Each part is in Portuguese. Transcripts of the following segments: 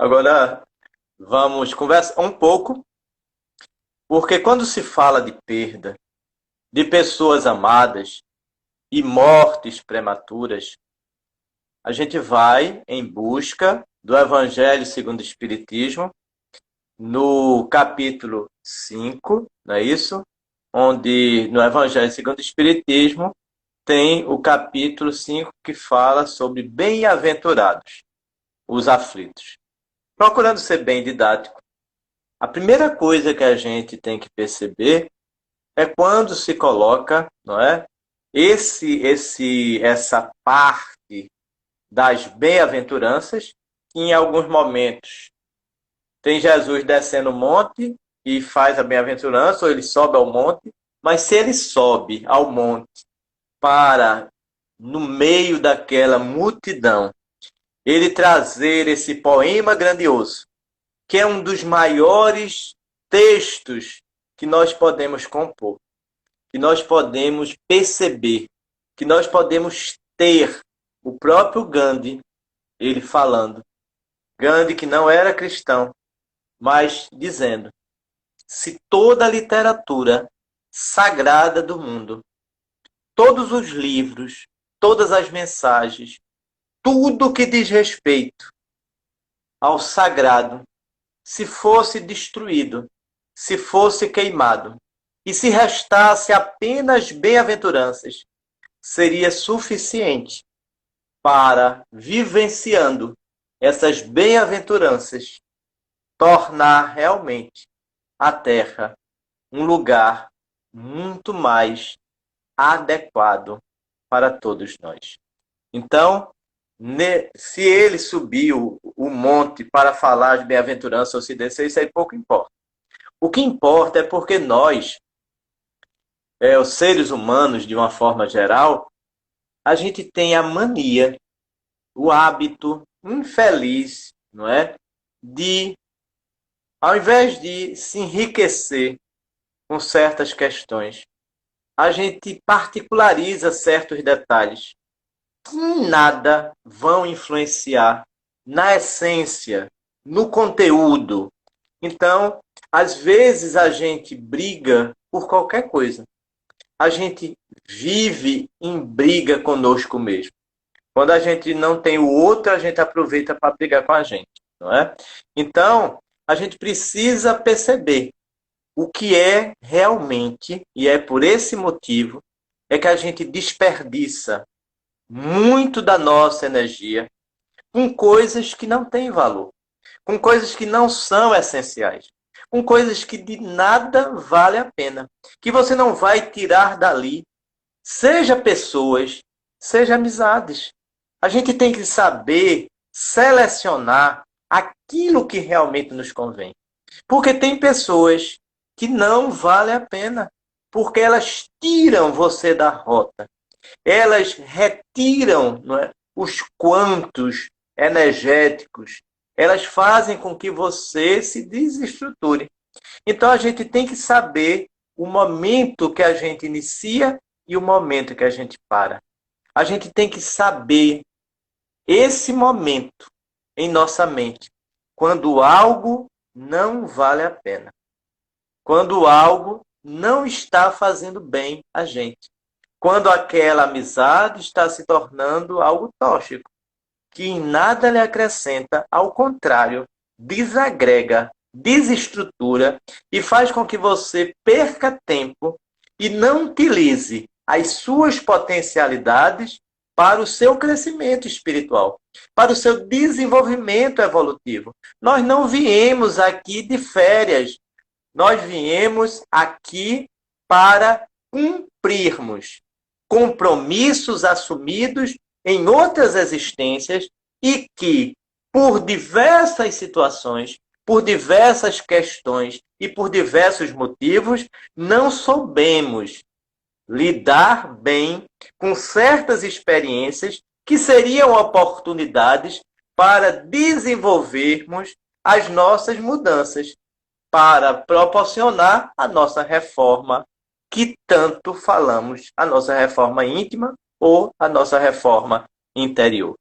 Agora vamos conversar um pouco, porque quando se fala de perda, de pessoas amadas e mortes prematuras, a gente vai em busca do Evangelho segundo o Espiritismo, no capítulo 5, não é isso? Onde no Evangelho segundo o Espiritismo tem o capítulo 5 que fala sobre bem-aventurados, os aflitos. Procurando ser bem didático, a primeira coisa que a gente tem que perceber é quando se coloca, não é? Essa parte das bem-aventuranças, que em alguns momentos tem Jesus descendo o monte e faz a bem-aventurança, ou ele sobe ao monte, mas se ele sobe ao monte para, no meio daquela multidão, ele trazer esse poema grandioso, que é um dos maiores textos que nós podemos compor, que nós podemos perceber, que nós podemos ter o próprio Gandhi, ele falando. Gandhi que não era cristão, mas dizendo, se toda a literatura sagrada do mundo, todos os livros, todas as mensagens, tudo que diz respeito ao sagrado, se fosse destruído, se fosse queimado, e se restasse apenas bem-aventuranças, seria suficiente para, vivenciando essas bem-aventuranças, tornar realmente a Terra um lugar muito mais adequado para todos nós. Então, se ele subiu o monte para falar de bem-aventurança ou se descer, isso aí pouco importa. O que importa é porque nós, os seres humanos, de uma forma geral, a gente tem a mania, o hábito infeliz, não é? De, ao invés de se enriquecer com certas questões, a gente particulariza certos detalhes que em nada vão influenciar na essência, no conteúdo. Então, às vezes a gente briga por qualquer coisa. A gente vive em briga conosco mesmo. Quando a gente não tem o outro, a gente aproveita para brigar com a gente, não é? Então, a gente precisa perceber o que é realmente, e é por esse motivo, é que a gente desperdiça muito da nossa energia com coisas que não têm valor, com coisas que não são essenciais, com coisas que de nada vale a pena, que você não vai tirar dali, seja pessoas, seja amizades. A gente tem que saber selecionar aquilo que realmente nos convém. Porque tem pessoas que não vale a pena, porque elas tiram você da rota. Elas retiram, não é, os quantos energéticos. Elas fazem com que você se desestruture. Então a gente tem que saber o momento que a gente inicia e o momento que a gente para. A gente tem que saber esse momento em nossa mente, quando algo não vale a pena, quando algo não está fazendo bem a gente, quando aquela amizade está se tornando algo tóxico, que em nada lhe acrescenta, ao contrário, desagrega, desestrutura e faz com que você perca tempo e não utilize as suas potencialidades para o seu crescimento espiritual, para o seu desenvolvimento evolutivo. Nós não viemos aqui de férias, nós viemos aqui para cumprirmos compromissos assumidos em outras existências e que, por diversas situações, por diversas questões e por diversos motivos, não soubemos lidar bem com certas experiências que seriam oportunidades para desenvolvermos as nossas mudanças, para proporcionar a nossa reforma que tanto falamos, a nossa reforma íntima ou a nossa reforma interior.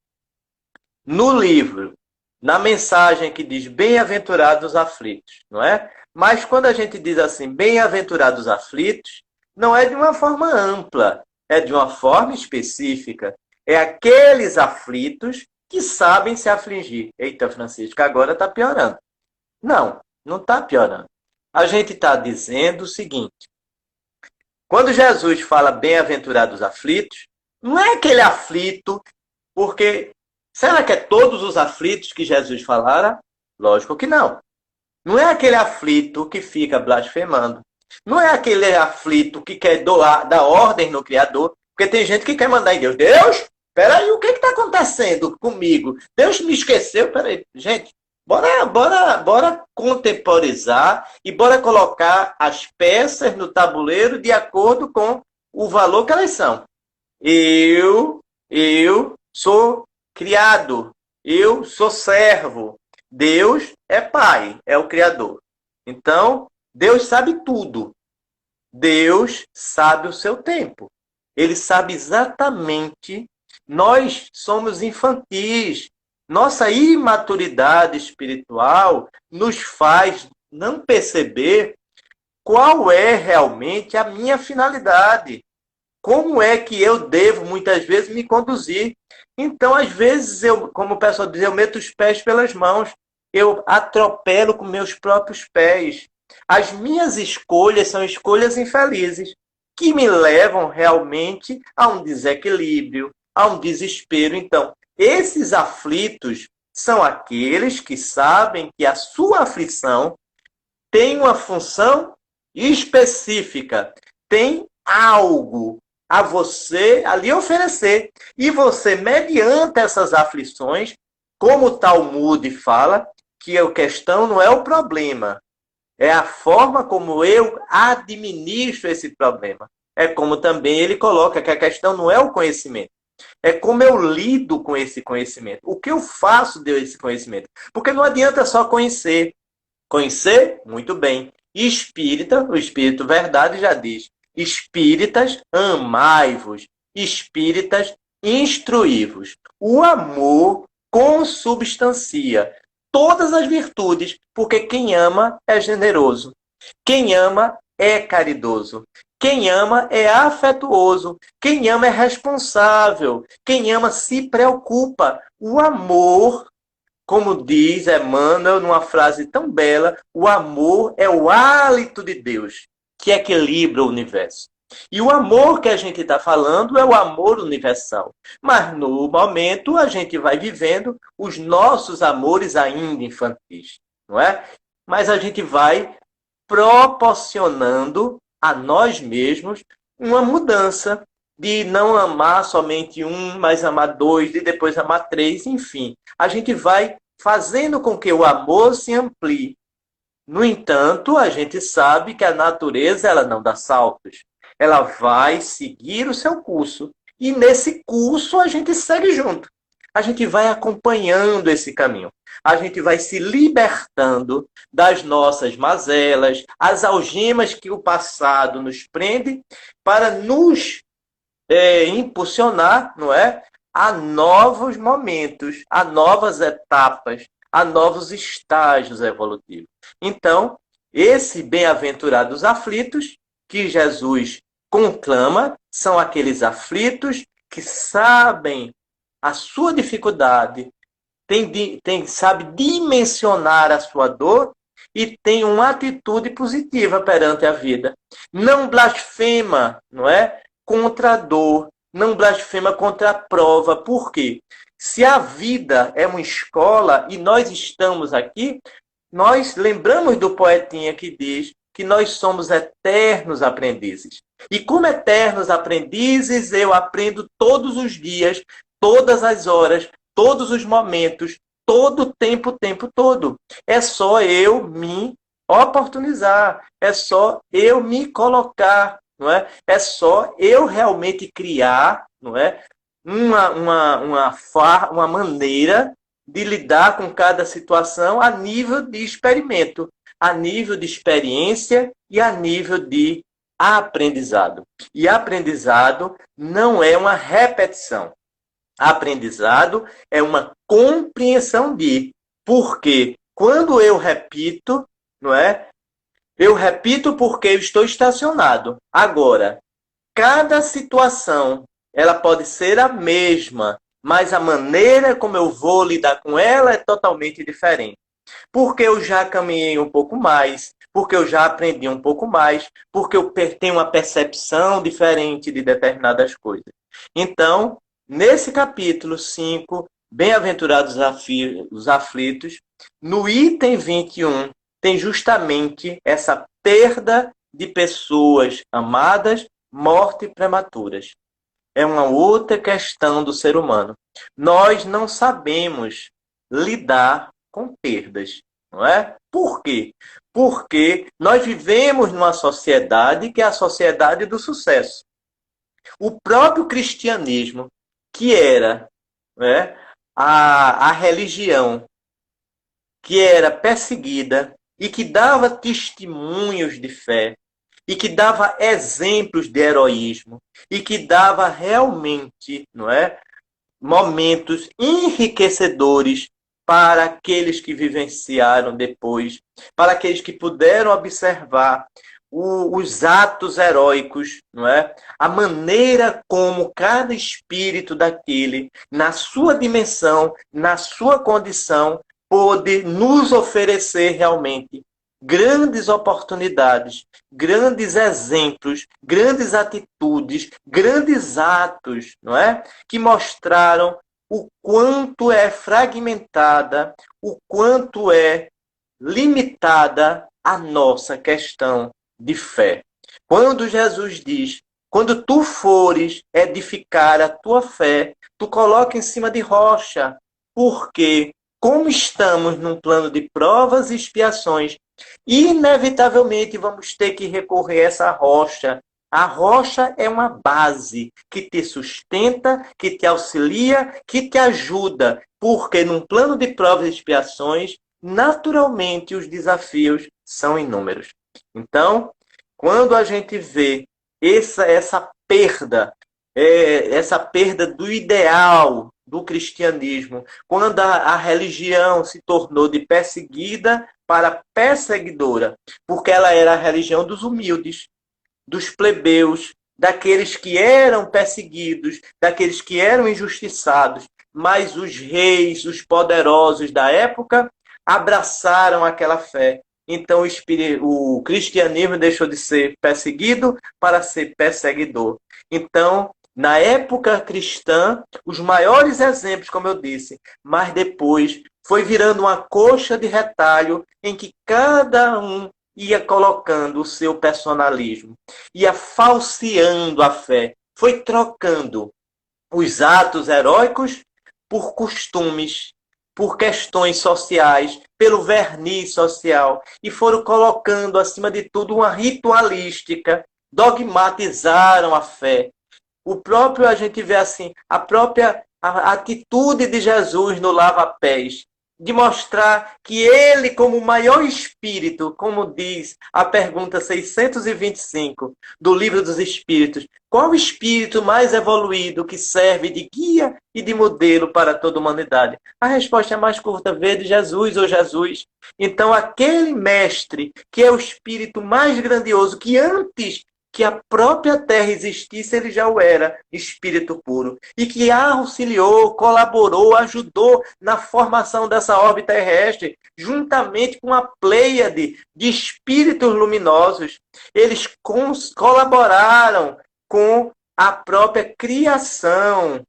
No livro na mensagem que diz bem-aventurados os aflitos, não é? Mas quando a gente diz assim, bem-aventurados os aflitos, não é de uma forma ampla, é de uma forma específica. É aqueles aflitos que sabem se afligir. Eita, Francisco, agora está piorando. Não, não está piorando. A gente está dizendo o seguinte: quando Jesus fala bem-aventurados os aflitos, não é aquele aflito, porque será que é todos os aflitos que Jesus falara? Lógico que não. Não é aquele aflito que fica blasfemando. Não é aquele aflito que quer dar ordem no Criador, porque tem gente que quer mandar em Deus. Deus, peraí, o que está acontecendo comigo? Deus me esqueceu? Peraí, gente, bora contemporizar e bora colocar as peças no tabuleiro de acordo com o valor que elas são. Eu sou criado, eu sou servo. Deus é pai, é o Criador. Então, Deus sabe tudo. Deus sabe o seu tempo. Ele sabe exatamente. Nós somos infantis. Nossa imaturidade espiritual nos faz não perceber qual é realmente a minha finalidade. Como é que eu devo, muitas vezes, me conduzir? Então, às vezes, como o pessoal diz, eu meto os pés pelas mãos. Eu atropelo com meus próprios pés. As minhas escolhas são escolhas infelizes, que me levam realmente a um desequilíbrio, a um desespero. Então, esses aflitos são aqueles que sabem que a sua aflição tem uma função específica, tem algo a você ali oferecer. E você, mediante essas aflições, como o Talmud fala, que a questão não é o problema, é a forma como eu administro esse problema. É como também ele coloca que a questão não é o conhecimento, é como eu lido com esse conhecimento. O que eu faço desse conhecimento? Porque não adianta só conhecer. Conhecer? Muito bem. Espírita, o Espírito Verdade já diz, espíritas, amai-vos. Espíritas, instruí-vos. O amor consubstancia todas as virtudes, porque quem ama é generoso. Quem ama é caridoso. Quem ama é afetuoso. Quem ama é responsável. Quem ama se preocupa. O amor, como diz Emmanuel numa frase tão bela, o amor é o hálito de Deus que equilibra o universo. E o amor que a gente está falando é o amor universal. Mas no momento a gente vai vivendo os nossos amores ainda infantis, não é? Mas a gente vai proporcionando a nós mesmos uma mudança de não amar somente um, mas amar dois, e depois amar três, enfim. A gente vai fazendo com que o amor se amplie. No entanto, a gente sabe que a natureza ela não dá saltos. Ela vai seguir o seu curso. E nesse curso a gente segue junto. A gente vai acompanhando esse caminho. A gente vai se libertando das nossas mazelas, as algemas que o passado nos prende, para nos impulsionar, não é? A novos momentos, a novas etapas, a novos estágios evolutivos. Então, esse bem-aventurados aflitos que Jesus conclama são aqueles aflitos que sabem a sua dificuldade, sabe dimensionar a sua dor e tem uma atitude positiva perante a vida. Não blasfema, não é? Contra a dor, não blasfema contra a prova. Por quê? Se a vida é uma escola e nós estamos aqui, nós lembramos do poetinha que diz que nós somos eternos aprendizes. E como eternos aprendizes, eu aprendo todos os dias, todas as horas, todos os momentos, todo o tempo todo. É só eu me oportunizar, é só eu me colocar, não é? É só eu realmente criar, não é? Uma maneira de lidar com cada situação a nível de experimento, a nível de experiência e a nível de aprendizado. E aprendizado não é uma repetição. Aprendizado é uma compreensão de. Porque quando eu repito, não é? Eu repito porque eu estou estacionado. Agora, cada situação, ela pode ser a mesma, mas a maneira como eu vou lidar com ela é totalmente diferente. Porque eu já caminhei um pouco mais, porque eu já aprendi um pouco mais, porque eu tenho uma percepção diferente de determinadas coisas. Então, nesse capítulo 5, Bem-aventurados os aflitos, no item 21, tem justamente essa perda de pessoas amadas, morte prematuras. É uma outra questão do ser humano. Nós não sabemos lidar com perdas, não é? Por quê? Porque nós vivemos numa sociedade que é a sociedade do sucesso. O próprio cristianismo, que era, né, a religião que era perseguida e que dava testemunhos de fé, e que dava exemplos de heroísmo, e que dava realmente, não é, momentos enriquecedores para aqueles que vivenciaram depois, para aqueles que puderam observar os atos heróicos, não é? A maneira como cada espírito daquele, na sua dimensão, na sua condição, pôde nos oferecer realmente grandes oportunidades, grandes exemplos, grandes atitudes, grandes atos, não é? Que mostraram o quanto é fragmentada, o quanto é limitada a nossa questão de fé. Quando Jesus diz, quando tu fores edificar a tua fé, tu coloca em cima de rocha, porque como estamos num plano de provas e expiações, inevitavelmente vamos ter que recorrer a essa rocha. A rocha é uma base que te sustenta, que te auxilia, que te ajuda, porque num plano de provas e expiações, naturalmente os desafios são inúmeros. Então, quando a gente vê essa perda, essa perda do ideal do cristianismo, quando a religião se tornou de perseguida para perseguidora, porque ela era a religião dos humildes, dos plebeus, daqueles que eram perseguidos, daqueles que eram injustiçados, mas os reis, os poderosos da época, abraçaram aquela fé. Então o cristianismo deixou de ser perseguido para ser perseguidor. Então, na época cristã, os maiores exemplos, como eu disse, mas depois foi virando uma coxa de retalho em que cada um ia colocando o seu personalismo, ia falseando a fé, foi trocando os atos heróicos por costumes, por questões sociais, pelo verniz social, e foram colocando, acima de tudo, uma ritualística, dogmatizaram a fé. O próprio, a gente vê assim, a atitude de Jesus no lava-pés, de mostrar que ele, como o maior espírito, como diz a pergunta 625 do Livro dos Espíritos, qual o espírito mais evoluído que serve de guia e de modelo para toda a humanidade? A resposta é mais curta, vede Jesus ou Jesus. Então, aquele mestre, que é o espírito mais grandioso, que antes que a própria Terra existisse, ele já o era, espírito puro. E que auxiliou, colaborou, ajudou na formação dessa órbita terrestre, juntamente com a pleiade de espíritos luminosos. Eles colaboraram com a própria criação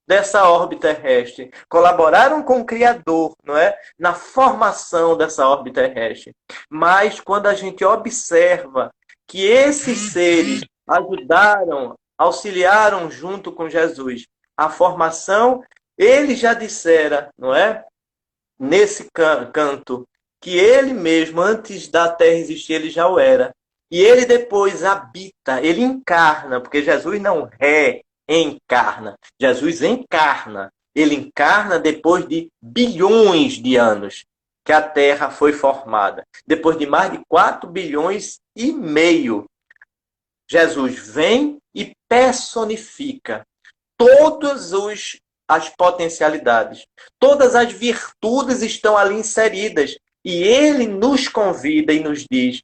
dessa órbita terrestre. Colaboraram com o Criador, não é? Na formação dessa órbita terrestre. Mas quando a gente observa que esses seres ajudaram, auxiliaram junto com Jesus a formação, ele já dissera, não é? Nesse canto, que ele mesmo, antes da terra existir, ele já o era. E ele depois habita, ele encarna, porque Jesus não reencarna, Jesus encarna. Ele encarna depois de bilhões de anos que a Terra foi formada. Depois de mais de 4 bilhões e meio, Jesus vem e personifica todos os as potencialidades. Todas as virtudes estão ali inseridas. E ele nos convida e nos diz: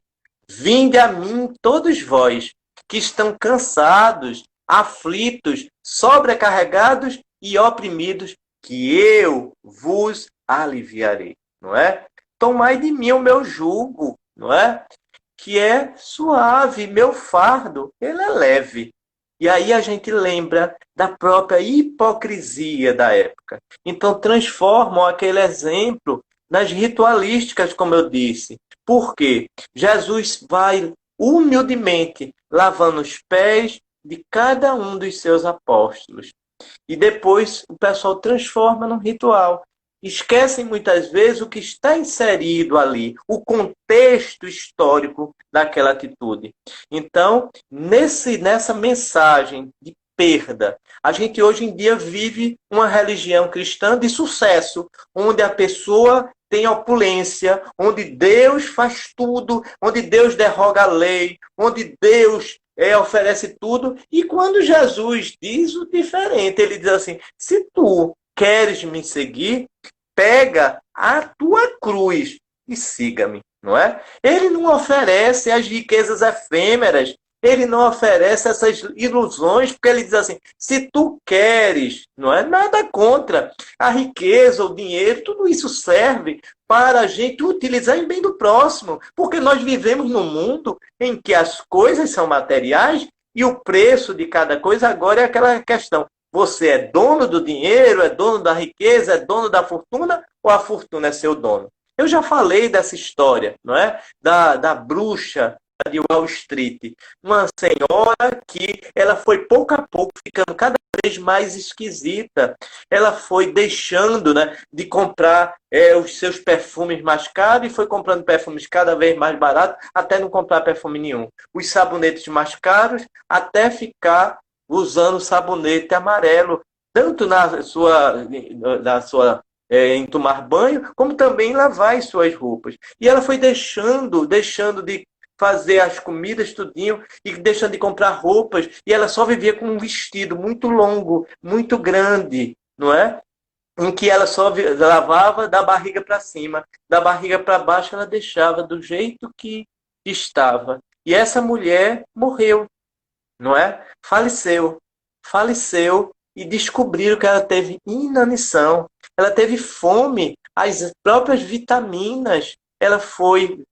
vinde a mim, todos vós, que estão cansados, aflitos, sobrecarregados e oprimidos, que eu vos aliviarei. Não é? Tomai de mim o meu jugo, não é? Que é suave, meu fardo, ele é leve. E aí a gente lembra da própria hipocrisia da época. Então transformam aquele exemplo nas ritualísticas, como eu disse. Por quê? Jesus vai humildemente lavando os pés de cada um dos seus apóstolos. E depois o pessoal transforma num ritual. Esquecem muitas vezes o que está inserido ali, o contexto histórico daquela atitude. Então, nessa mensagem de perda, a gente hoje em dia vive uma religião cristã de sucesso, onde a pessoa tem opulência, onde Deus faz tudo, onde Deus derroga a lei, onde Deus oferece tudo. E quando Jesus diz o diferente, ele diz assim: se tu queres me seguir, pega a tua cruz e siga-me, não é? Ele não oferece as riquezas efêmeras, ele não oferece essas ilusões, porque ele diz assim: se tu queres, não é nada contra a riqueza, o dinheiro, tudo isso serve para a gente utilizar em bem do próximo, porque nós vivemos num mundo em que as coisas são materiais e o preço de cada coisa agora é aquela questão: você é dono do dinheiro, é dono da riqueza, é dono da fortuna, ou a fortuna é seu dono? Eu já falei dessa história, não é? Da bruxa de Wall Street. Uma senhora que ela foi pouco a pouco ficando cada vez mais esquisita. Ela foi deixando, né, de comprar os seus perfumes mais caros e foi comprando perfumes cada vez mais baratos até não comprar perfume nenhum. Os sabonetes mais caros até ficar usando sabonete amarelo, tanto na sua em tomar banho, como também em lavar as suas roupas. E ela foi deixando de fazer as comidas, tudinho, e deixando de comprar roupas, e ela só vivia com um vestido muito longo, muito grande, não é? Em que ela só lavava da barriga para cima, da barriga para baixo ela deixava do jeito que estava. E essa mulher morreu, não é? Faleceu e descobriram que ela teve inanição, ela teve fome, as próprias vitaminas, ela foi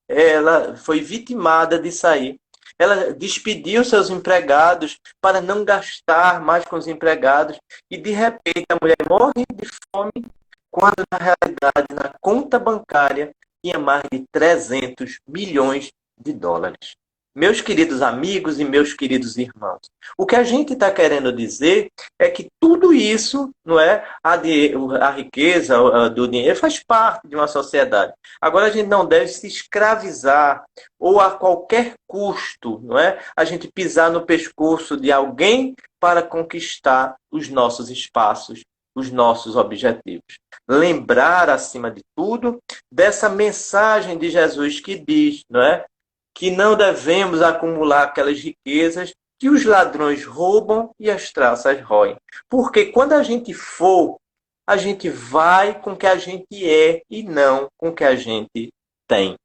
vitimada disso aí. Ela despediu seus empregados para não gastar mais com os empregados e de repente a mulher morre de fome quando na realidade na conta bancária tinha mais de 300 milhões de dólares. Meus queridos amigos e meus queridos irmãos, o que a gente está querendo dizer é que tudo isso, não é, a riqueza do dinheiro faz parte de uma sociedade. Agora a gente não deve se escravizar ou a qualquer custo, não é, a gente pisar no pescoço de alguém para conquistar os nossos espaços, os nossos objetivos. Lembrar, acima de tudo, dessa mensagem de Jesus que diz, não é, que não devemos acumular aquelas riquezas que os ladrões roubam e as traças roem. Porque quando a gente for, a gente vai com o que a gente é e não com o que a gente tem.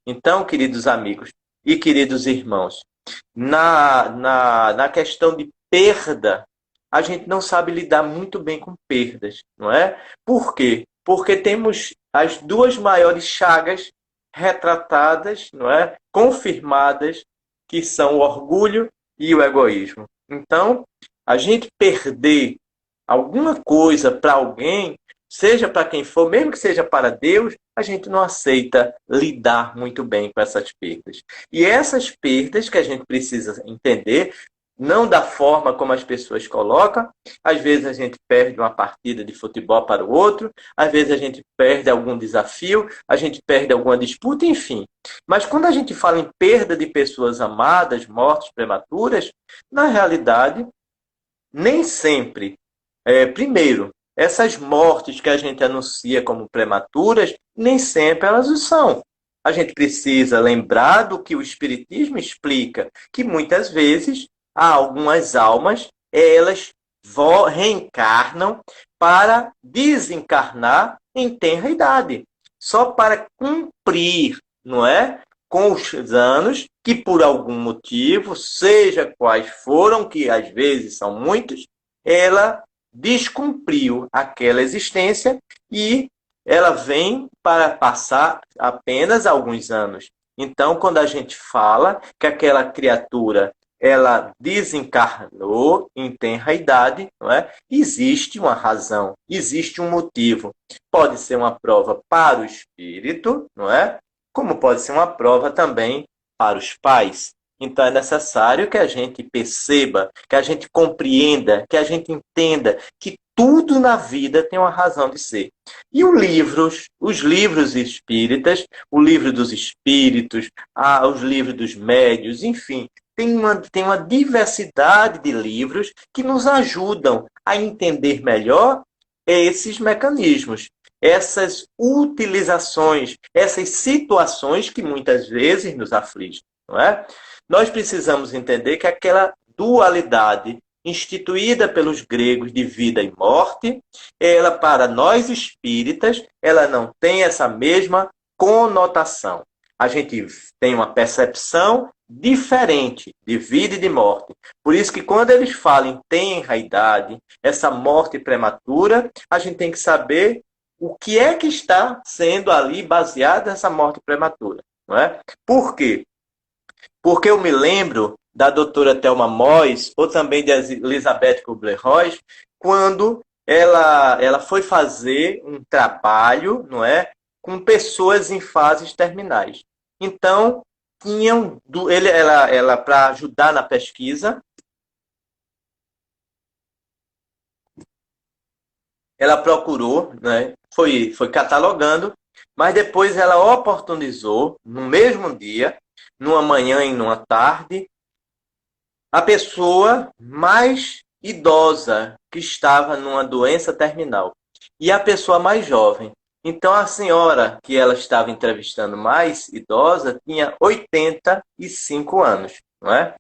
Então, queridos amigos e queridos irmãos, na questão de perda, a gente não sabe lidar muito bem com perdas, não é? Por quê? Porque temos as duas maiores chagas retratadas, não é? Confirmadas, que são o orgulho e o egoísmo. Então, a gente perder alguma coisa para alguém, seja para quem for, mesmo que seja para Deus, a gente não aceita lidar muito bem com essas perdas. E essas perdas que a gente precisa entender, não da forma como as pessoas colocam. Às vezes a gente perde uma partida de futebol para o outro, às vezes a gente perde algum desafio, a gente perde alguma disputa, enfim. Mas quando a gente fala em perda de pessoas amadas, mortes prematuras, na realidade, nem sempre. Primeiro, essas mortes que a gente anuncia como prematuras, nem sempre elas o são. A gente precisa lembrar do que o Espiritismo explica, que muitas vezes há algumas almas, elas reencarnam para desencarnar em tenra idade, só para cumprir, não é? Com os anos que por algum motivo, seja quais foram, que às vezes são muitos, ela descumpriu aquela existência e ela vem para passar apenas alguns anos. Então, quando a gente fala que aquela criatura ela desencarnou em tenra idade, não é? Existe uma razão, existe um motivo. Pode ser uma prova para o espírito, não é? Como pode ser uma prova também para os pais. Então é necessário que a gente perceba, que a gente compreenda, que a gente entenda que tudo na vida tem uma razão de ser. E os livros espíritas, o livro dos espíritos, os livros dos médios, enfim, tem uma diversidade de livros que nos ajudam a entender melhor esses mecanismos, essas utilizações, essas situações que muitas vezes nos afligem, não é? Nós precisamos entender que aquela dualidade instituída pelos gregos de vida e morte, ela para nós espíritas, ela não tem essa mesma conotação. A gente tem uma percepção diferente de vida e de morte. Por isso que quando eles falam em tenra idade, essa morte prematura, a gente tem que saber o que é que está sendo ali baseado nessa morte prematura, não é? Por quê? Porque eu me lembro da doutora Thelma Mois, ou também de Elizabeth Kubler-Ross, quando ela foi fazer um trabalho, não é, com pessoas em fases terminais. Então, ela para ajudar na pesquisa, ela procurou, né, foi catalogando, mas depois ela oportunizou, no mesmo dia, numa manhã e numa tarde, a pessoa mais idosa que estava numa doença terminal e a pessoa mais jovem. Então, a senhora que ela estava entrevistando mais idosa tinha 85 anos, não é?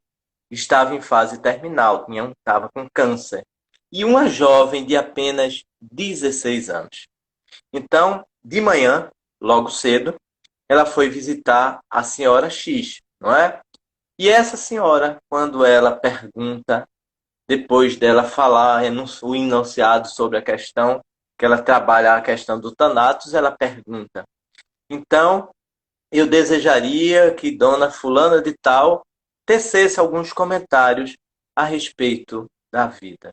Estava em fase terminal, estava com câncer. E uma jovem de apenas 16 anos. Então, de manhã, logo cedo, ela foi visitar a senhora X, não é? E essa senhora, quando ela pergunta, depois dela falar o enunciado sobre a questão, que ela trabalha a questão do Thanatos, ela pergunta: então, eu desejaria que Dona Fulana de Tal tecesse alguns comentários a respeito da vida.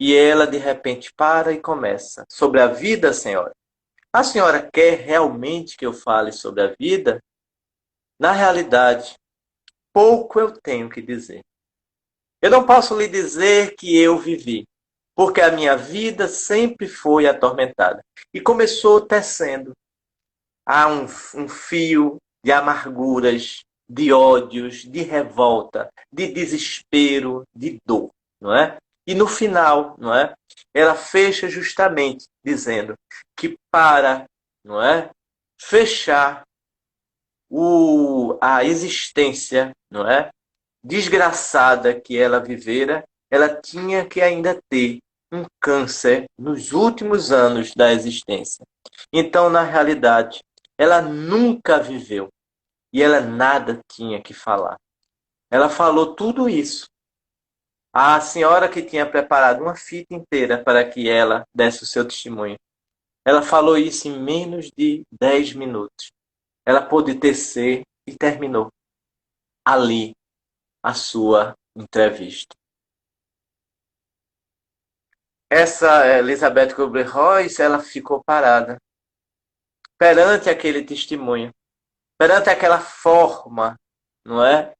E ela, de repente, para e começa: sobre a vida, senhora. A senhora quer realmente que eu fale sobre a vida? Na realidade, pouco eu tenho que dizer. Eu não posso lhe dizer que eu vivi, porque a minha vida sempre foi atormentada. E começou tecendo um fio de amarguras, de ódios, de revolta, de desespero, de dor, não é? E no final, não é? Ela fecha justamente dizendo que para, não é? Fechar a existência, não é? Desgraçada que ela vivera, ela tinha que ainda ter um câncer nos últimos anos da existência. Então, na realidade, ela nunca viveu e ela nada tinha que falar. Ela falou tudo isso. A senhora que tinha preparado uma fita inteira para que ela desse o seu testemunho, ela falou isso em menos de 10 minutos. Ela pôde tecer e terminou ali a sua entrevista. Essa Elizabeth Kubler-Ross, ela ficou parada perante aquele testemunho, perante aquela forma, não é,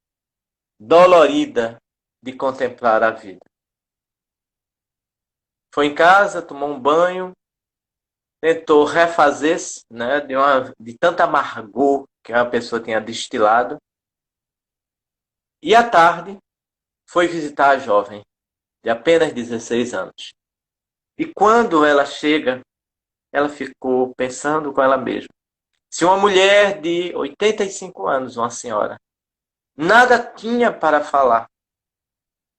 dolorida de contemplar a vida. Foi em casa, tomou um banho, tentou refazer-se, né, de tanta amargor que a pessoa tinha destilado. E à tarde foi visitar a jovem, de apenas 16 anos. E quando ela chega, ela ficou pensando com ela mesma. Se uma mulher de 85 anos, uma senhora, nada tinha para falar,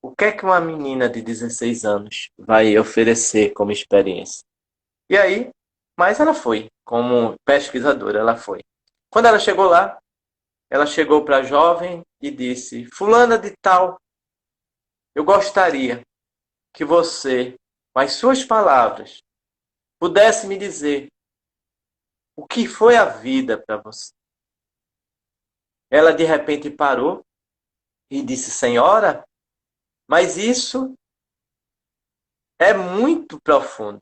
O que é que uma menina de 16 anos vai oferecer como experiência? E aí, mas ela foi, como pesquisadora, ela foi. Quando ela chegou lá, ela chegou para a jovem e disse: Fulana de tal, eu gostaria que você, com as suas palavras, pudesse me dizer o que foi a vida para você. Ela de repente parou e disse: Senhora, mas isso é muito profundo.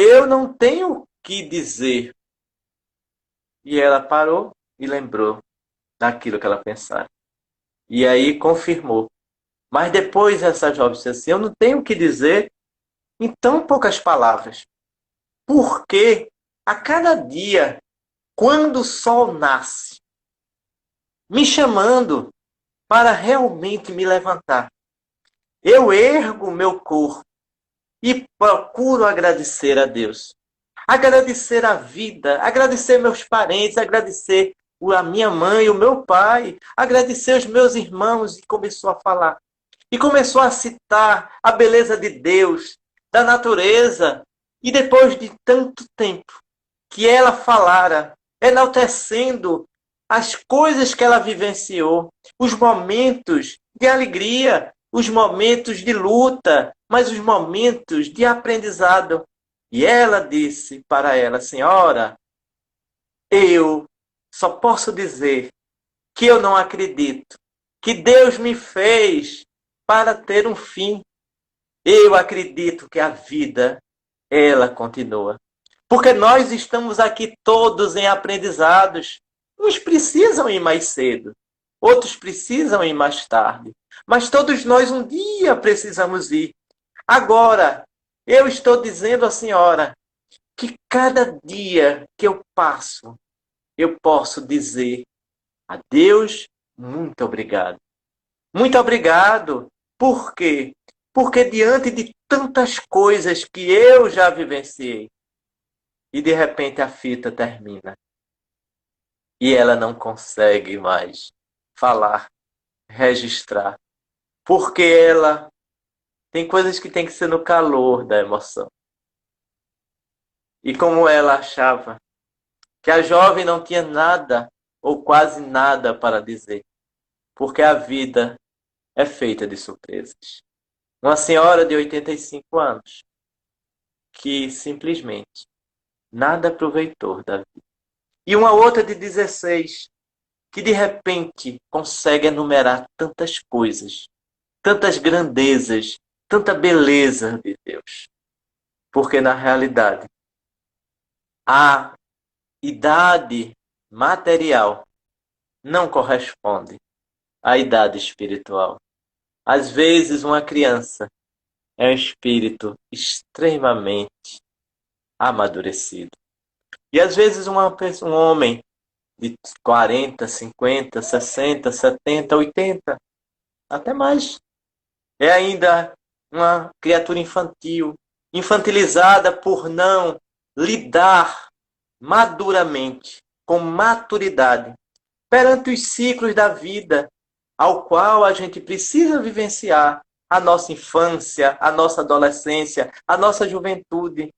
Eu não tenho o que dizer. E ela parou e lembrou daquilo que ela pensara. E aí confirmou. Mas depois essa jovem disse assim: Eu não tenho o que dizer em tão poucas palavras. Porque a cada dia, quando o sol nasce, me chamando para realmente me levantar, eu ergo meu corpo e procuro agradecer a Deus. Agradecer a vida, agradecer meus parentes, agradecer a minha mãe, o meu pai, agradecer os meus irmãos, e começou a falar. E começou a citar a beleza de Deus, da natureza. E depois de tanto tempo que ela falara, enaltecendo as coisas que ela vivenciou, os momentos de alegria, os momentos de luta, mas os momentos de aprendizado. E ela disse para ela: Senhora, eu só posso dizer que eu não acredito que Deus me fez para ter um fim. Eu acredito que a vida, ela continua. Porque nós estamos aqui todos em aprendizados. Uns precisam ir mais cedo, outros precisam ir mais tarde. Mas todos nós um dia precisamos ir. Agora, eu estou dizendo à senhora que cada dia que eu passo, eu posso dizer a Deus muito obrigado. Muito obrigado. Por quê? Porque diante de tantas coisas que eu já vivenciei, e de repente a fita termina. E ela não consegue mais falar, registrar. Porque ela tem coisas que tem que ser no calor da emoção. E como ela achava que a jovem não tinha nada ou quase nada para dizer, porque a vida é feita de surpresas. Uma senhora de 85 anos que simplesmente nada aproveitou da vida. E uma outra de 16 que de repente consegue enumerar tantas coisas, tantas grandezas, tanta beleza de Deus. Porque na realidade, a idade material não corresponde à idade espiritual. Às vezes, uma criança é um espírito extremamente amadurecido. E às vezes, um homem de 40, 50, 60, 70, 80, até mais, é ainda uma criatura infantil, infantilizada por não lidar maduramente, com maturidade, perante os ciclos da vida, ao qual a gente precisa vivenciar a nossa infância, a nossa adolescência, a nossa juventude.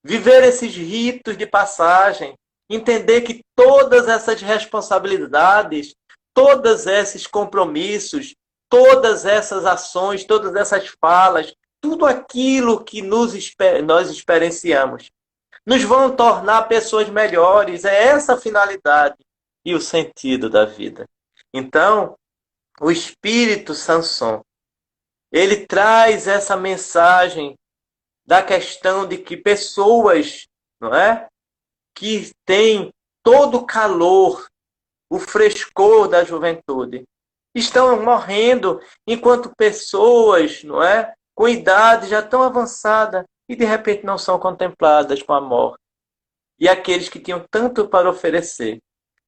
Viver esses ritos de passagem, entender que todas essas responsabilidades, todos esses compromissos, todas essas ações, todas essas falas, tudo aquilo que nós experienciamos, nos vão tornar pessoas melhores. É essa a finalidade e o sentido da vida. Então, o Espírito Sanson, ele traz essa mensagem da questão de que pessoas, não é, que têm todo o calor, o frescor da juventude, estão morrendo, enquanto pessoas, não é, com idade já tão avançada e de repente não são contempladas com a morte. E aqueles que tinham tanto para oferecer.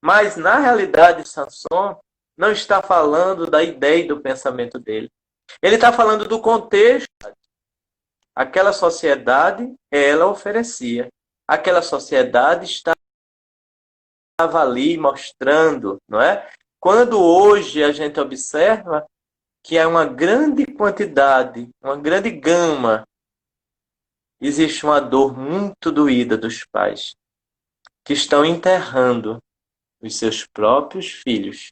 Mas na realidade, Sanson não está falando da ideia e do pensamento dele. Ele está falando do contexto. Aquela sociedade, ela oferecia. Aquela sociedade estava ali mostrando, não é? Quando hoje a gente observa que é uma grande quantidade, uma grande gama, existe uma dor muito doída dos pais que estão enterrando os seus próprios filhos,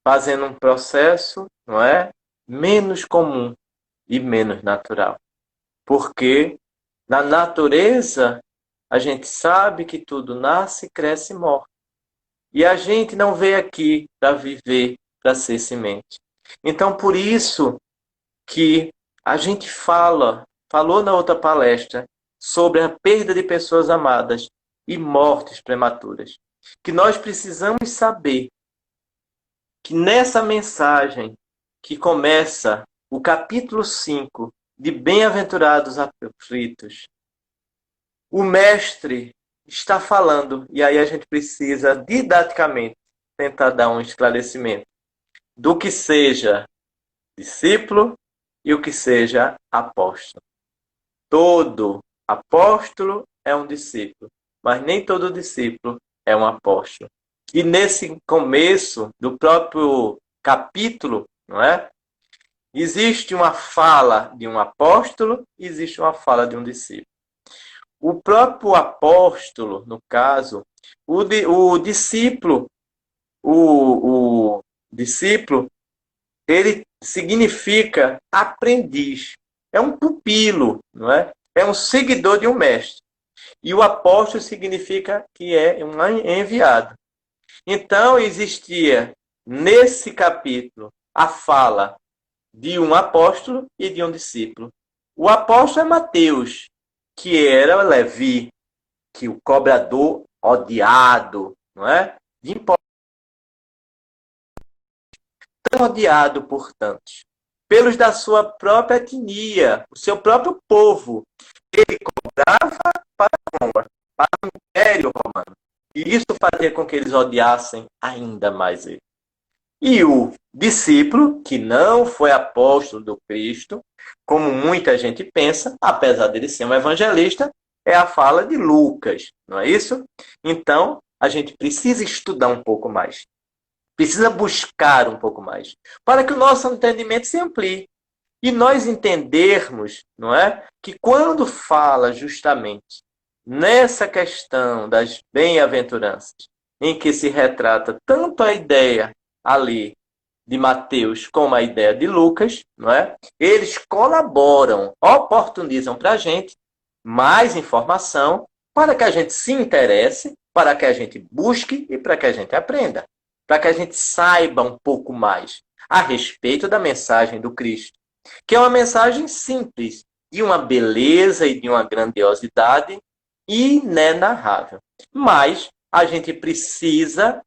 fazendo um processo, não é, menos comum e menos natural. Porque na natureza a gente sabe que tudo nasce, cresce e morre. E a gente não veio aqui para viver, para ser semente. Então, por isso que a gente falou na outra palestra, sobre a perda de pessoas amadas e mortes prematuras. Que nós precisamos saber que nessa mensagem que começa o capítulo 5 de Bem-aventurados aflitos, o mestre está falando, e aí a gente precisa didaticamente tentar dar um esclarecimento do que seja discípulo e o que seja apóstolo. Todo apóstolo é um discípulo, mas nem todo discípulo é um apóstolo. E nesse começo do próprio capítulo, não é? Existe uma fala de um apóstolo e existe uma fala de um discípulo. O próprio apóstolo, no caso, o discípulo, ele significa aprendiz. É um pupilo, não é? É um seguidor de um mestre. E o apóstolo significa que é um enviado. Então, existia nesse capítulo a fala de um apóstolo e de um discípulo. O apóstolo é Mateus, que era Levi, que o cobrador odiado, não é? Tão odiado por tantos, pelos da sua própria etnia, o seu próprio povo. Ele cobrava para Roma, para o Império Romano. E isso fazia com que eles odiassem ainda mais ele. E o discípulo, que não foi apóstolo do Cristo, como muita gente pensa, apesar dele ser um evangelista, é a fala de Lucas, não é isso? Então, a gente precisa estudar um pouco mais. Precisa buscar um pouco mais, para que o nosso entendimento se amplie. E nós entendermos, não é, que quando fala justamente nessa questão das bem-aventuranças, em que se retrata tanto a ideia ali de Mateus como a ideia de Lucas, não é? Eles colaboram, oportunizam para a gente mais informação para que a gente se interesse, para que a gente busque e para que a gente aprenda. Para que a gente saiba um pouco mais a respeito da mensagem do Cristo, que é uma mensagem simples, de uma beleza e de uma grandiosidade inenarrável. Mas a gente precisa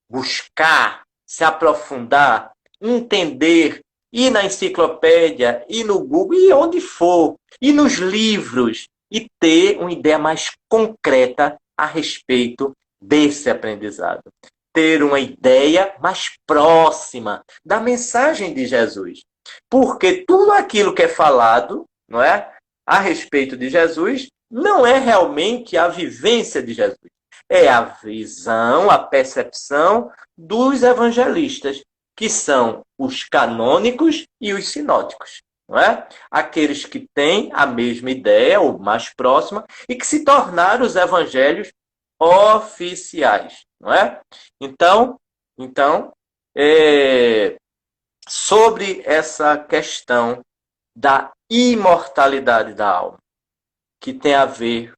buscar, se aprofundar, entender, ir na enciclopédia, ir no Google, e onde for, ir nos livros, e ter uma ideia mais concreta a respeito desse aprendizado. Ter uma ideia mais próxima da mensagem de Jesus. Porque tudo aquilo que é falado, não é, a respeito de Jesus, não é realmente a vivência de Jesus. É a visão, a percepção dos evangelistas, que são os canônicos e os sinóticos. Não é? Aqueles que têm a mesma ideia, ou mais próxima, e que se tornaram os evangelhos oficiais. Não é? Então sobre essa questão da imortalidade da alma, que tem a ver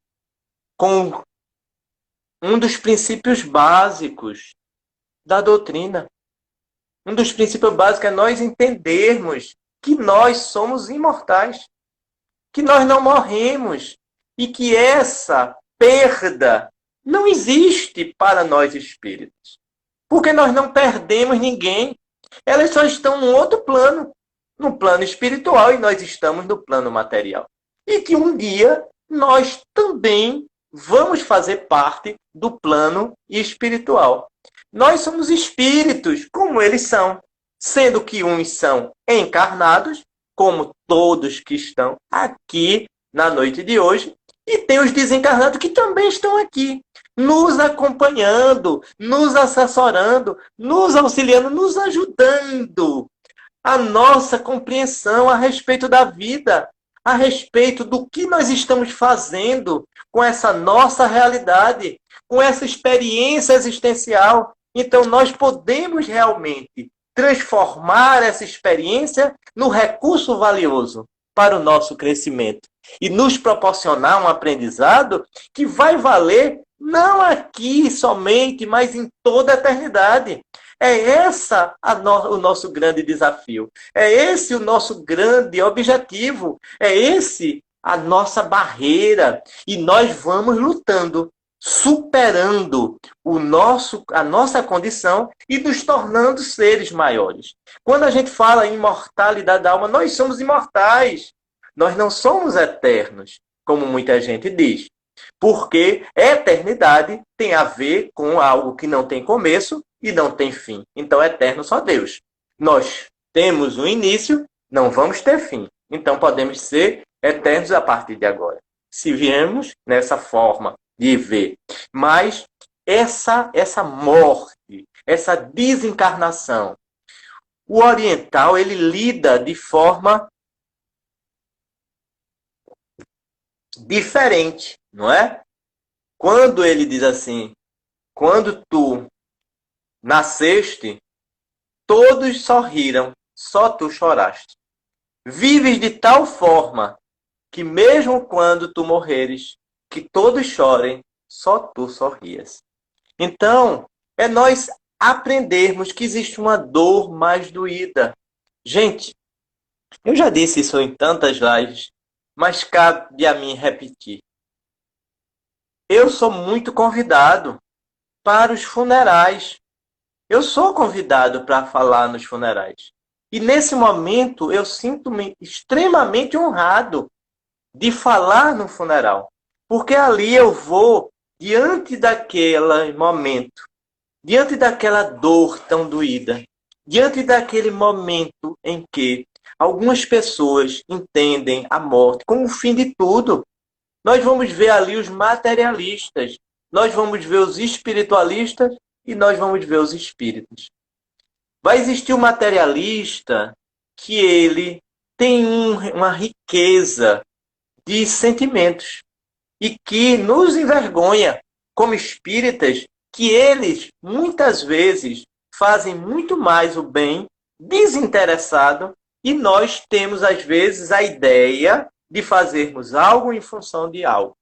com um dos princípios básicos da doutrina. Um dos princípios básicos é nós entendermos que nós somos imortais, que nós não morremos e que essa perda não existe para nós espíritos. Porque nós não perdemos ninguém. Elas só estão num outro plano, no plano espiritual, e nós estamos no plano material. E que um dia nós também vamos fazer parte do plano espiritual. Nós somos espíritos, como eles são, sendo que uns são encarnados, como todos que estão aqui na noite de hoje, e tem os desencarnados que também estão aqui, nos acompanhando, nos assessorando, nos auxiliando, nos ajudando a nossa compreensão a respeito da vida, a respeito do que nós estamos fazendo com essa nossa realidade, com essa experiência existencial. Então, nós podemos realmente transformar essa experiência no recurso valioso para o nosso crescimento e nos proporcionar um aprendizado que vai valer não aqui somente, mas em toda a eternidade. É essa o nosso grande desafio. É esse o nosso grande objetivo. É esse a nossa barreira. E nós vamos lutando, superando a nossa condição e nos tornando seres maiores. Quando a gente fala em imortalidade da alma, nós somos imortais. Nós não somos eternos, como muita gente diz. Porque eternidade tem a ver com algo que não tem começo e não tem fim. Então, eterno só Deus. Nós temos um início, não vamos ter fim. Então, podemos ser eternos a partir de agora. Se viemos nessa forma de ver. Mas essa morte, essa desencarnação, o oriental, ele lida de forma diferente, não é? Quando ele diz assim, quando tu nasceste, todos sorriram, só tu choraste. Vives de tal forma que mesmo quando tu morreres, que todos chorem, só tu sorrias. Então, é nós aprendermos que existe uma dor mais doída. Gente, eu já disse isso em tantas lives, mas cabe a mim repetir. Eu sou muito convidado para os funerais. Eu sou convidado para falar nos funerais. E nesse momento eu sinto-me extremamente honrado de falar no funeral. Porque ali eu vou, diante daquele momento, diante daquela dor tão doída, diante daquele momento em que algumas pessoas entendem a morte como o fim de tudo. Nós vamos ver ali os materialistas, nós vamos ver os espiritualistas e nós vamos ver os espíritas. Vai existir o materialista que ele tem uma riqueza de sentimentos e que nos envergonha como espíritas, que eles muitas vezes fazem muito mais o bem desinteressado e nós temos às vezes a ideia de fazermos algo em função de algo.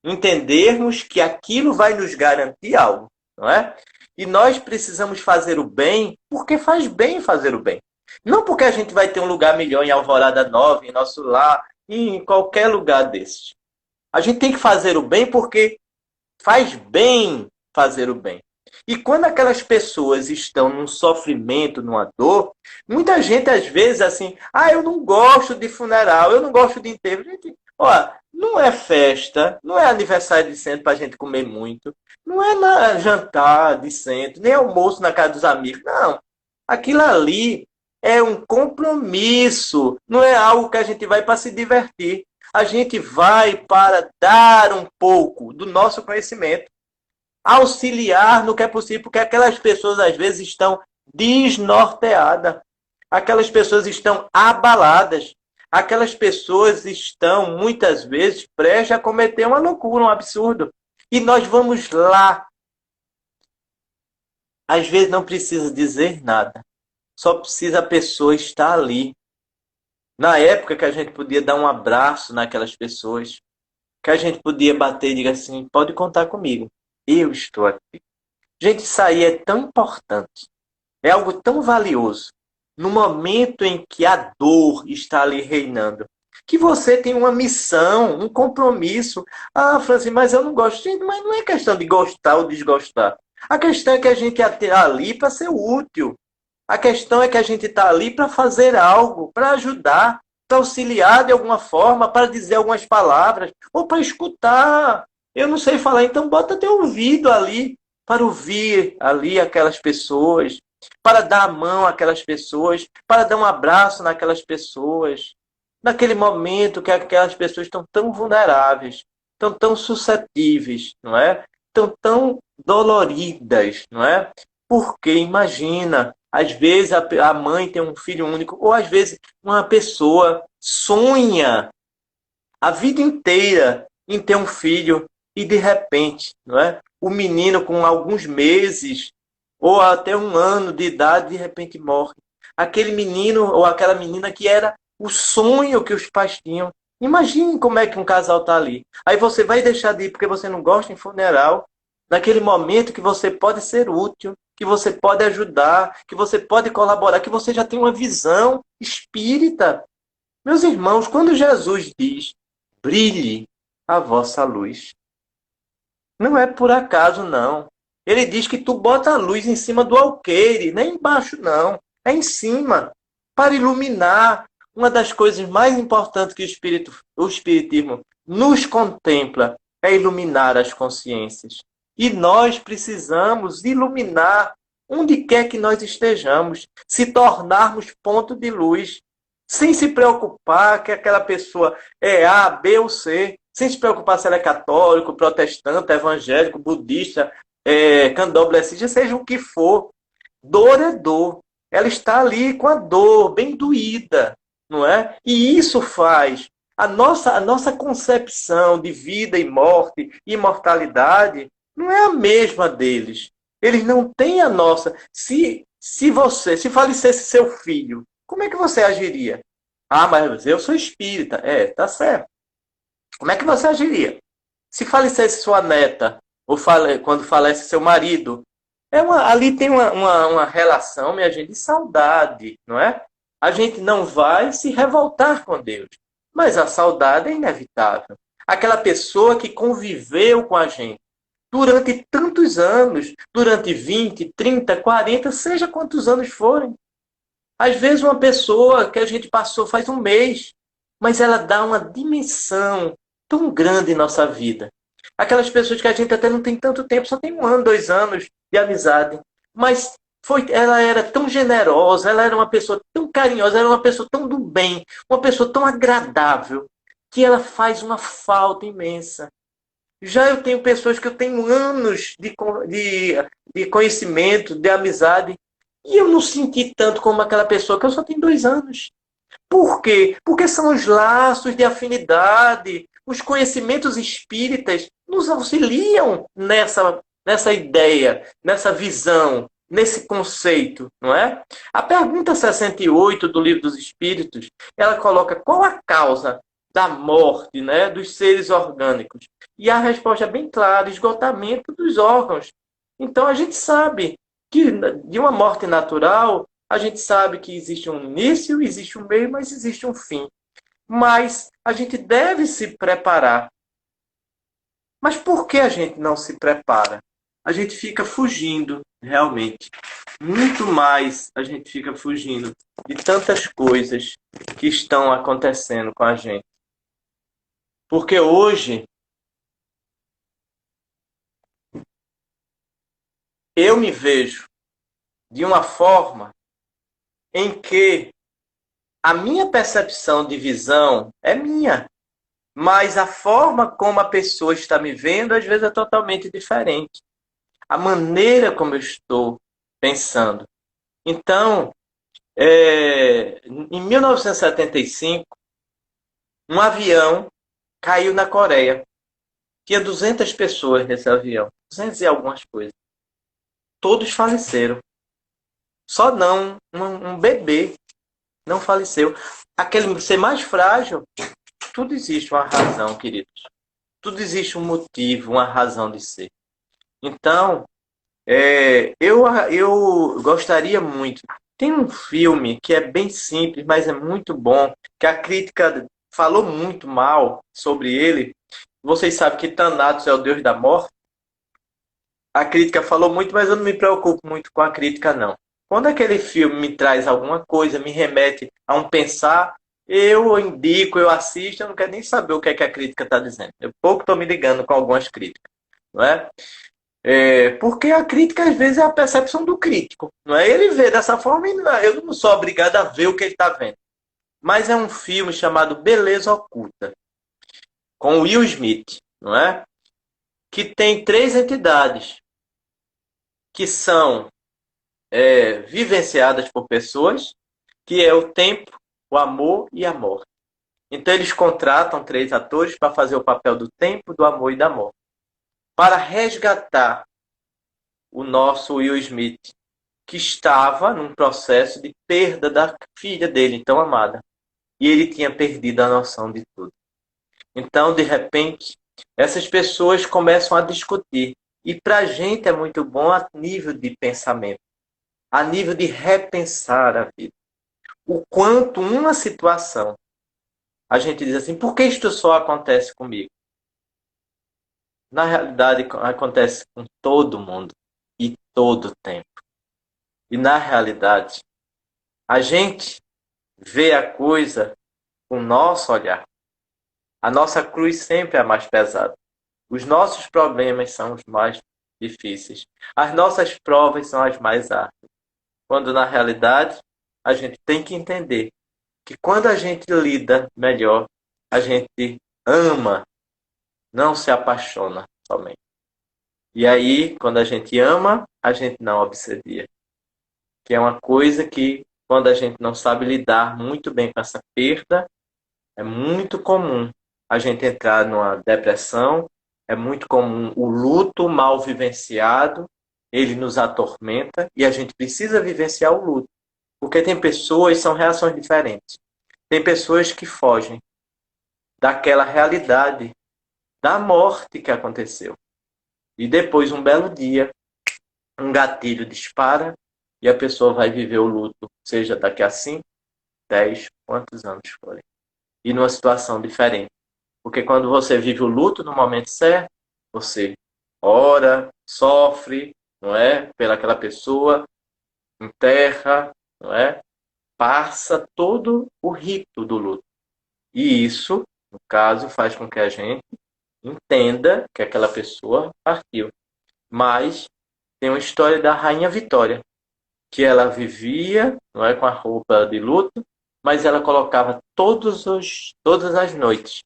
Entendermos que aquilo vai nos garantir algo, não é? E nós precisamos fazer o bem porque faz bem fazer o bem. Não porque a gente vai ter um lugar melhor em Alvorada Nova, em nosso lar, em qualquer lugar desses. A gente tem que fazer o bem porque faz bem fazer o bem. E quando aquelas pessoas estão num sofrimento, numa dor, muita gente às vezes assim, eu não gosto de funeral, eu não gosto de enterro. Gente, ó, não é festa, não é aniversário de centro para a gente comer muito, não é jantar de centro, nem almoço na casa dos amigos, não. Aquilo ali é um compromisso, não é algo que a gente vai para se divertir. A gente vai para dar um pouco do nosso conhecimento, auxiliar no que é possível, porque aquelas pessoas às vezes estão desnorteadas, aquelas pessoas estão abaladas, aquelas pessoas estão muitas vezes prestes a cometer uma loucura, um absurdo. E nós vamos lá. Às vezes não precisa dizer nada, só precisa a pessoa estar ali. Na época que a gente podia dar um abraço naquelas pessoas, que a gente podia bater e dizer assim, pode contar comigo, eu estou aqui. Gente, isso aí é tão importante, é algo tão valioso, no momento em que a dor está ali reinando, que você tem uma missão, um compromisso. Francis, mas eu não gosto. Gente, mas não é questão de gostar ou desgostar. A questão é que a gente está ali para ser útil. A questão é que a gente está ali para fazer algo, para ajudar, para auxiliar de alguma forma, para dizer algumas palavras, ou para escutar. Eu não sei falar, então bota teu ouvido ali, para ouvir ali aquelas pessoas, para dar a mão àquelas pessoas, para dar um abraço naquelas pessoas. Naquele momento que aquelas pessoas estão tão vulneráveis, estão tão suscetíveis, não é? Estão tão doloridas, não é? Porque imagina, Às vezes a mãe tem um filho único, ou às vezes uma pessoa sonha a vida inteira em ter um filho e de repente, não é? O menino com alguns meses ou até um ano de idade de repente morre. Aquele menino ou aquela menina que era o sonho que os pais tinham. Imagine como é que um casal está ali. Aí você vai deixar de ir porque você não gosta em funeral, naquele momento que você pode ser útil, que você pode ajudar, que você pode colaborar, que você já tem uma visão espírita. Meus irmãos, quando Jesus diz brilhe a vossa luz. Não é por acaso, não. Ele diz que tu bota a luz em cima do alqueire, nem embaixo, não. É em cima, para iluminar. Uma das coisas mais importantes que o Espiritismo nos contempla é iluminar as consciências. E nós precisamos iluminar onde quer que nós estejamos, se tornarmos ponto de luz, sem se preocupar que aquela pessoa é A, B ou C, sem se preocupar se ela é católico, protestante, evangélico, budista, candomblessista, seja o que for. Dor é dor. Ela está ali com a dor, bem doída, não é? E isso faz a nossa concepção de vida e morte, imortalidade, não é a mesma deles. Eles não têm a nossa. Se falecesse seu filho, como é que você agiria? Ah, mas eu sou espírita. É, tá certo. Como é que você agiria? Se falecesse sua neta, ou quando falece seu marido, ali tem uma relação, minha gente, de saudade, não é? A gente não vai se revoltar com Deus, mas a saudade é inevitável. Aquela pessoa que conviveu com a gente durante tantos anos, durante 20, 30, 40, seja quantos anos forem. Às vezes uma pessoa que a gente passou faz um mês, mas ela dá uma dimensão tão grande em nossa vida. Aquelas pessoas que a gente até não tem tanto tempo, só tem 1 ano, 2 anos de amizade. Mas ela era tão generosa, ela era uma pessoa tão carinhosa, ela era uma pessoa tão do bem, uma pessoa tão agradável, que ela faz uma falta imensa. Já eu tenho pessoas que eu tenho anos de conhecimento, de amizade, e eu não senti tanto como aquela pessoa que eu só tenho 2 anos. Por quê? Porque são os laços de afinidade, os conhecimentos espíritas nos auxiliam nessa ideia, nessa visão, nesse conceito, não é? A pergunta 68 do Livro dos Espíritos, ela coloca qual a causa da morte, né, dos seres orgânicos. E a resposta é bem clara, esgotamento dos órgãos. Então a gente sabe que de uma morte natural, a gente sabe que existe um início, existe um meio, mas existe um fim. Mas a gente deve se preparar. Mas por que a gente não se prepara? A gente fica fugindo, realmente. Muito mais a gente fica fugindo de tantas coisas que estão acontecendo com a gente. Porque hoje eu me vejo de uma forma em que a minha percepção de visão é minha, mas a forma como a pessoa está me vendo às vezes é totalmente diferente. A maneira como eu estou pensando. Então, em 1975, um avião caiu na Coreia. Tinha 200 pessoas nesse avião, 200 e algumas coisas. Todos faleceram. Só não um bebê não faleceu. Aquele ser mais frágil, tudo existe uma razão, queridos. Tudo existe um motivo, uma razão de ser. Então, eu gostaria muito. Tem um filme que é bem simples, mas é muito bom, que a crítica falou muito mal sobre ele. Vocês sabem que Thanatos é o deus da morte. A crítica falou muito, mas eu não me preocupo muito com a crítica, não. Quando aquele filme me traz alguma coisa, me remete a um pensar, eu indico, eu assisto, eu não quero nem saber o que a crítica está dizendo. Eu pouco estou me ligando com algumas críticas, não é? Porque a crítica, às vezes, é a percepção do crítico, não é? Ele vê dessa forma e eu não sou obrigado a ver o que ele está vendo. Mas é um filme chamado Beleza Oculta, com Will Smith, não é? Que tem 3 entidades, que são vivenciadas por pessoas, que é o tempo, o amor e a morte. Então eles contratam 3 atores para fazer o papel do tempo, do amor e da morte. Para resgatar o nosso Will Smith, que estava num processo de perda da filha dele, tão amada. E ele tinha perdido a noção de tudo. Então, de repente, essas pessoas começam a discutir. E para a gente é muito bom a nível de pensamento, a nível de repensar a vida. O quanto uma situação, a gente diz assim, por que isto só acontece comigo? Na realidade, acontece com todo mundo e todo tempo. E na realidade, a gente vê a coisa com o nosso olhar. A nossa cruz sempre é a mais pesada. Os nossos problemas são os mais difíceis. As nossas provas são as mais árduas. Quando na realidade, a gente tem que entender que quando a gente lida melhor, a gente ama, não se apaixona somente. E aí, quando a gente ama, a gente não obsedia. Que é uma coisa que, quando a gente não sabe lidar muito bem com essa perda, é muito comum a gente entrar numa depressão, é muito comum o luto mal vivenciado, ele nos atormenta e a gente precisa vivenciar o luto. Porque tem pessoas, são reações diferentes. Tem pessoas que fogem daquela realidade da morte que aconteceu. E depois, um belo dia, um gatilho dispara e a pessoa vai viver o luto, seja daqui a 5, 10, quantos anos forem. E numa situação diferente. Porque quando você vive o luto no momento certo, você ora, sofre, não é? Pelaquela pessoa, enterra, não é? Passa todo o rito do luto. E isso, no caso, faz com que a gente entenda que aquela pessoa partiu. Mas tem uma história da Rainha Vitória, que ela vivia, não é, com a roupa de luto, mas ela colocava todas as noites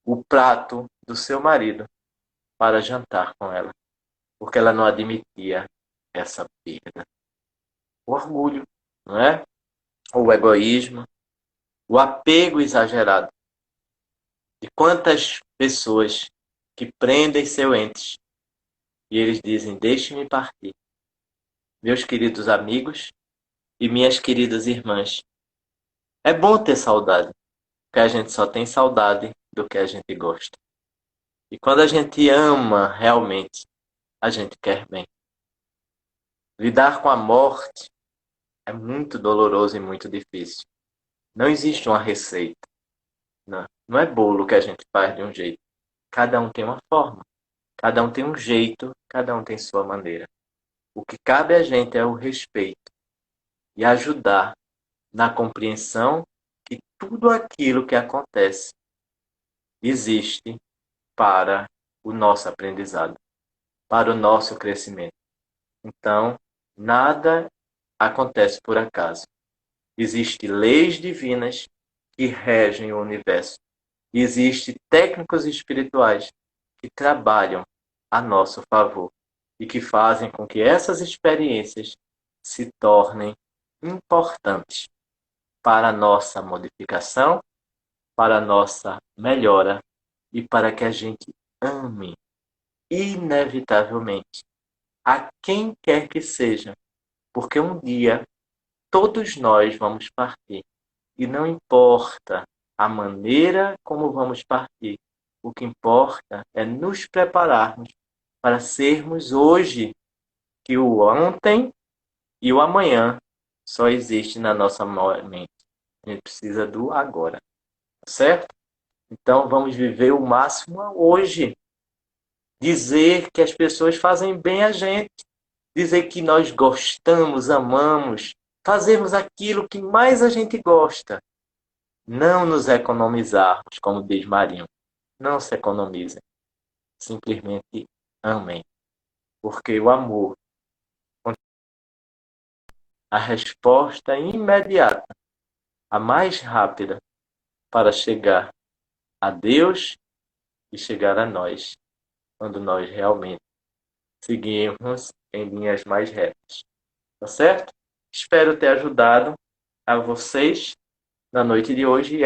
o prato do seu marido para jantar com ela, porque ela não admitia essa perda. O orgulho, não é? O egoísmo, o apego exagerado. De quantas pessoas que prendem seus entes e eles dizem: deixe-me partir. Meus queridos amigos e minhas queridas irmãs, é bom ter saudade, porque a gente só tem saudade do que a gente gosta. E quando a gente ama realmente, a gente quer bem. Lidar com a morte é muito doloroso e muito difícil. Não existe uma receita. Não é bolo que a gente faz de um jeito. Cada um tem uma forma. Cada um tem um jeito. Cada um tem sua maneira. O que cabe a gente é o respeito e ajudar na compreensão que tudo aquilo que acontece existe para o nosso aprendizado, para o nosso crescimento. Então, nada acontece por acaso. Existem leis divinas que regem o universo. Existem técnicos espirituais que trabalham a nosso favor e que fazem com que essas experiências se tornem importantes para a nossa modificação, para a nossa melhora e para que a gente ame inevitavelmente a quem quer que seja, porque um dia todos nós vamos partir e não importa a maneira como vamos partir, o que importa é nos prepararmos para sermos hoje, que o ontem e o amanhã só existe na nossa mente. A gente precisa do agora, certo? Então vamos viver o máximo hoje. Dizer que as pessoas fazem bem a gente. Dizer que nós gostamos, amamos. Fazermos aquilo que mais a gente gosta. Não nos economizarmos, como diz Marinho. Não se economizem. Simplesmente amem. Porque o amor, a resposta imediata, a mais rápida para chegar a Deus e chegar a nós, quando nós realmente seguirmos em linhas mais retas. tá certo? Espero ter ajudado a vocês na noite de hoje e